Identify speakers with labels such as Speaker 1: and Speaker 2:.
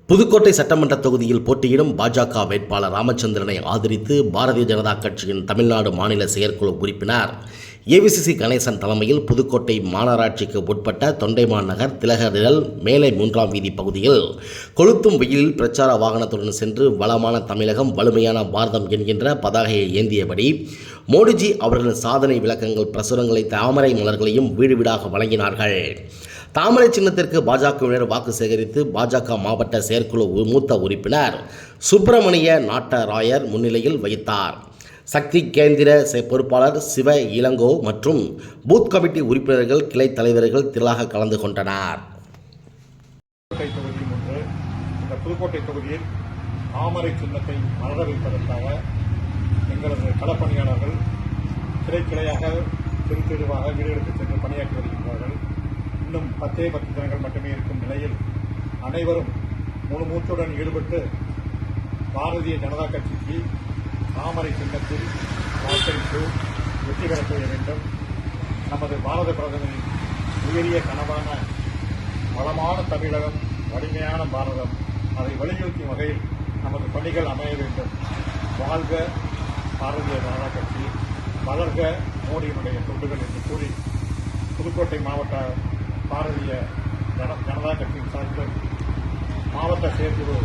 Speaker 1: புதுக்கோட்டை சட்டமன்ற தொகுதியில் போட்டியிடும் பாஜக வேட்பாளர் ராமச்சந்திரனை ஆதரித்து பாரதிய ஜனதா கட்சியின் தமிழ்நாடு மாநில செயற்குழு உறுப்பினர் ஏவிசிசி கணேசன் தலைமையில் புதுக்கோட்டை மாநகராட்சிக்கு உட்பட்ட தொண்டைமான் நகர் திலகரில் மேலை 3ஆம் வீதி பகுதியில் கொளுத்தும் வெயிலில் பிரச்சார வாகனத்துடன் சென்று வளமான தமிழகம் வலிமையான பாரதம் என்கின்ற பதாகையை ஏந்தியபடி மோடிஜி அவர்களின் சாதனை விளக்கங்கள் பிரசுரங்களை தாமரை மலர்களையும் வீடு வீடாக வழங்கினார்கள். தாமரை சின்னத்திற்கு பாஜகவினர் வாக்கு சேகரித்து பாஜக மாவட்ட செயற்குழு மூத்த உறுப்பினர் சுப்பிரமணிய நாட்டராயர் முன்னிலையில் வைத்தார். சக்தி கேந்திர பொறுப்பாளர் சிவ இளங்கோ மற்றும் பூத் கமிட்டி உறுப்பினர்கள் கிளை தலைவர்கள் திரளாக கலந்து கொண்டனர்.
Speaker 2: இந்த புதுக்கோட்டை தொகுதியில் தாமரை சின்னத்தை மலர வைப்பதற்காக எங்களது களப்பணியாளர்கள் கிளையாக தெரு தெருவாக வீடுகளுக்கு சென்று பணியாற்றி வருகின்றார்கள். இன்னும் 10 தினங்கள் மட்டுமே இருக்கும் நிலையில் அனைவரும் முழு மூச்சுடன் ஈடுபட்டு பாரதிய ஜனதா கட்சிக்கு தாமரை சின்னத்தில் வாக்களித்து வெற்றி பெற செய்ய வேண்டும். நமது பாரத பிரதமரின் உயரிய கனவான வளமான தமிழகம் வலிமையான பாரதம் அதை வலியுறுத்தும் வகையில் நமது பணிகள் அமைய வேண்டும். வாழ்க பாரதிய ஜனதா கட்சி, வளர்க மோடியினுடைய தொண்டுகள் என்று கூறி புதுக்கோட்டை மாவட்ட பாரதிய ஜனதா கட்சியின் சார்பில் மாவட்ட செயற்குழு